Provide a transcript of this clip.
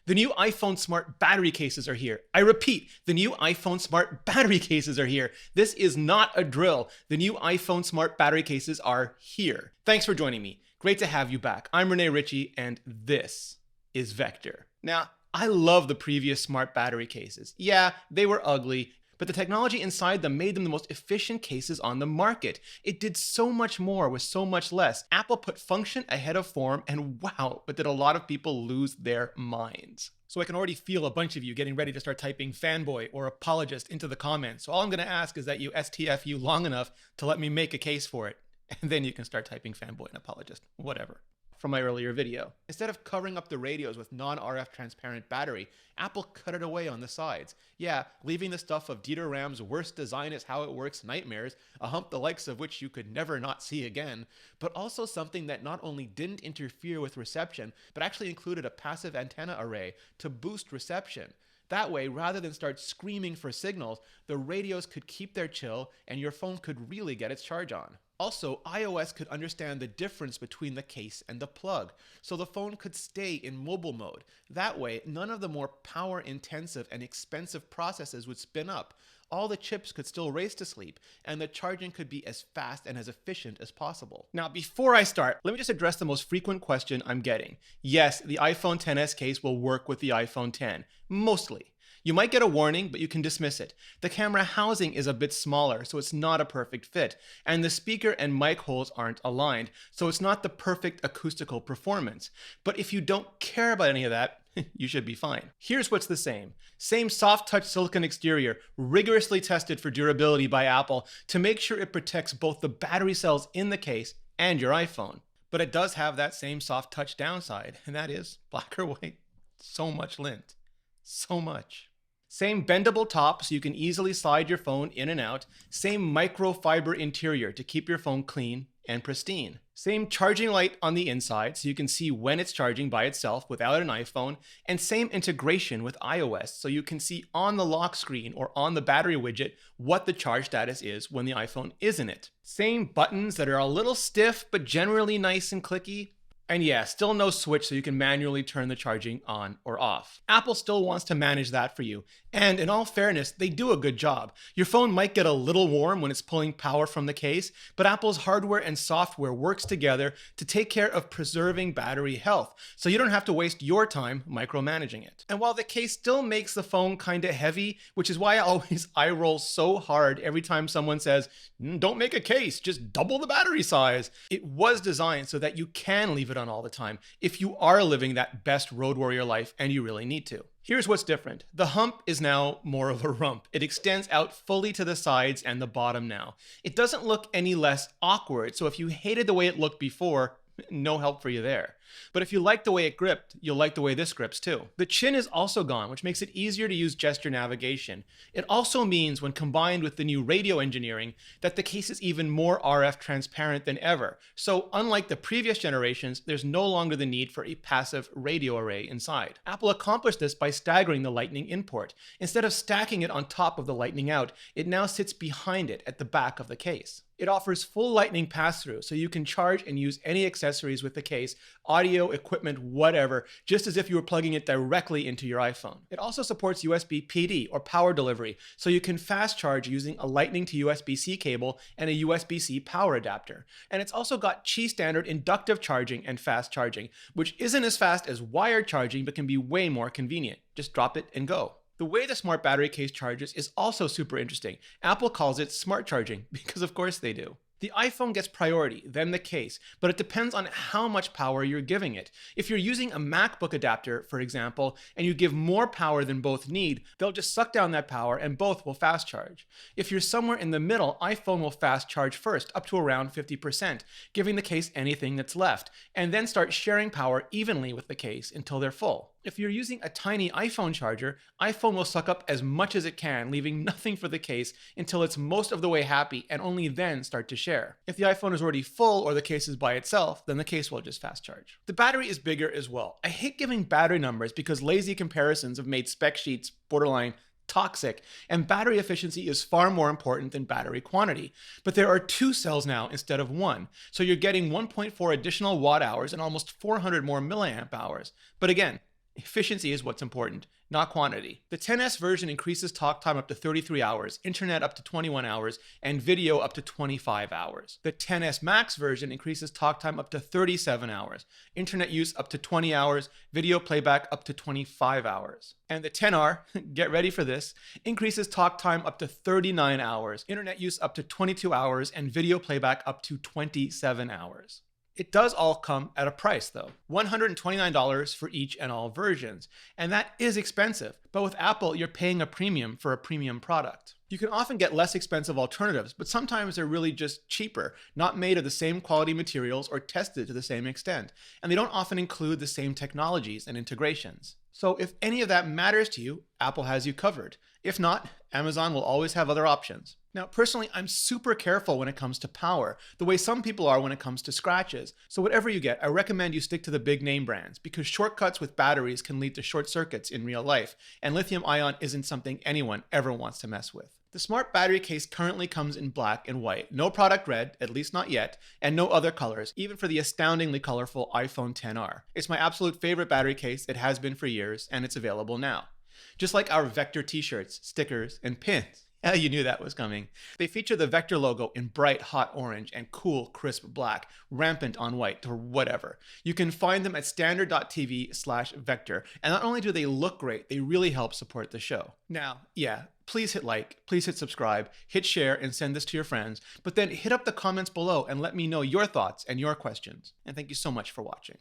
The new iPhone smart battery cases are here. I repeat, the new iPhone smart battery cases are here. This is not a drill. The new iPhone smart battery cases are here. Thanks for joining me. Great to have you back. I'm Rene Ritchie, and this is Vector. Now, I love the previous smart battery cases. Yeah, they were ugly, but the technology inside them made them the most efficient cases on the market. It did so much more with so much less. Apple put function ahead of form, and wow, but did a lot of people lose their minds. So I can already feel a bunch of you getting ready to start typing fanboy or apologist into the comments. So all I'm going to ask is that you STFU long enough to let me make a case for it. And then you can start typing fanboy and apologist, whatever. From my earlier video. Instead of covering up the radios with non-RF transparent battery, Apple cut it away on the sides. Yeah, leaving the stuff of Dieter Rams' worst design is how it works nightmares, a hump the likes of which you could never not see again, but also something that not only didn't interfere with reception, but actually included a passive antenna array to boost reception. That way, rather than start screaming for signals, the radios could keep their chill and your phone could really get its charge on. Also, iOS could understand the difference between the case and the plug, so the phone could stay in mobile mode. That way, none of the more power-intensive and expensive processes would spin up. All the chips could still race to sleep, and the charging could be as fast and as efficient as possible. Now, before I start, let me just address the most frequent question I'm getting. Yes, the iPhone XS case will work with the iPhone X, mostly. You might get a warning, but you can dismiss it. The camera housing is a bit smaller, so it's not a perfect fit. And the speaker and mic holes aren't aligned, so it's not the perfect acoustical performance. But if you don't care about any of that, you should be fine. Here's what's the same. Same soft touch silicon exterior, rigorously tested for durability by Apple to make sure it protects both the battery cells in the case and your iPhone. But it does have that same soft touch downside, and that is black or white. So much lint. So much. Same bendable top so you can easily slide your phone in and out. Same microfiber interior to keep your phone clean and pristine. Same charging light on the inside so you can see when it's charging by itself without an iPhone. And same integration with iOS so you can see on the lock screen or on the battery widget what the charge status is when the iPhone is in it. Same buttons that are a little stiff but generally nice and clicky. And yeah, still no switch so you can manually turn the charging on or off. Apple still wants to manage that for you. And in all fairness, they do a good job. Your phone might get a little warm when it's pulling power from the case, but Apple's hardware and software works together to take care of preserving battery health, so you don't have to waste your time micromanaging it. And while the case still makes the phone kinda heavy, which is why I always eye roll so hard every time someone says, don't make a case, just double the battery size. It was designed so that you can leave it on all the time if you are living that best road warrior life and you really need to. Here's what's different. The hump is now more of a rump. It extends out fully to the sides and the bottom now. It doesn't look any less awkward, so if you hated the way it looked before, no help for you there. But if you like the way it gripped, you'll like the way this grips too. The chin is also gone, which makes it easier to use gesture navigation. It also means, when combined with the new radio engineering, that the case is even more RF transparent than ever. So unlike the previous generations, there's no longer the need for a passive radio array inside. Apple accomplished this by staggering the Lightning in port. Instead of stacking it on top of the Lightning out, it now sits behind it at the back of the case. It offers full Lightning pass-through, so you can charge and use any accessories with the case, audio, equipment, whatever, just as if you were plugging it directly into your iPhone. It also supports USB PD, or power delivery, so you can fast charge using a Lightning to USB-C cable and a USB-C power adapter. And it's also got Qi standard inductive charging and fast charging, which isn't as fast as wired charging, but can be way more convenient. Just drop it and go. The way the smart battery case charges is also super interesting. Apple calls it smart charging, because of course they do. The iPhone gets priority, then the case, but it depends on how much power you're giving it. If you're using a MacBook adapter, for example, and you give more power than both need, they'll just suck down that power and both will fast charge. If you're somewhere in the middle, iPhone will fast charge first, up to around 50%, giving the case anything that's left, and then start sharing power evenly with the case until they're full. If you're using a tiny iPhone charger, iPhone will suck up as much as it can, leaving nothing for the case until it's most of the way happy, and only then start to share. If the iPhone is already full or the case is by itself, then the case will just fast charge. The battery is bigger as well. I hate giving battery numbers because lazy comparisons have made spec sheets borderline toxic, and battery efficiency is far more important than battery quantity. But there are 2 cells now instead of 1, so you're getting 1.4 additional watt hours and almost 400 more milliamp hours. But again, Efficiency is what's important, not quantity. The XS version increases talk time up to 33 hours, internet up to 21 hours, and video up to 25 hours. The XS Max version increases talk time up to 37 hours, internet use up to 20 hours, video playback up to 25 hours. And the XR, get ready for this, increases talk time up to 39 hours, internet use up to 22 hours, and video playback up to 27 hours. It does all come at a price though, $129 for each and all versions. And that is expensive, but with Apple, you're paying a premium for a premium product. You can often get less expensive alternatives, but sometimes they're really just cheaper, not made of the same quality materials or tested to the same extent. And they don't often include the same technologies and integrations. So if any of that matters to you, Apple has you covered. If not, Amazon will always have other options. Now, personally, I'm super careful when it comes to power, the way some people are when it comes to scratches. So whatever you get, I recommend you stick to the big name brands because shortcuts with batteries can lead to short circuits in real life, and lithium ion isn't something anyone ever wants to mess with. The smart battery case currently comes in black and white, no product red, at least not yet, and no other colors, even for the astoundingly colorful iPhone XR. It's my absolute favorite battery case, it has been for years, and it's available now. Just like our Vector t-shirts, stickers, and pins. You knew that was coming. They feature the Vector logo in bright, hot orange and cool, crisp black, rampant on white, or whatever. You can find them at standard.tv/Vector, and not only do they look great, they really help support the show. Now, yeah, please hit like, please hit subscribe, hit share, and send this to your friends, but then hit up the comments below and let me know your thoughts and your questions. And thank you so much for watching.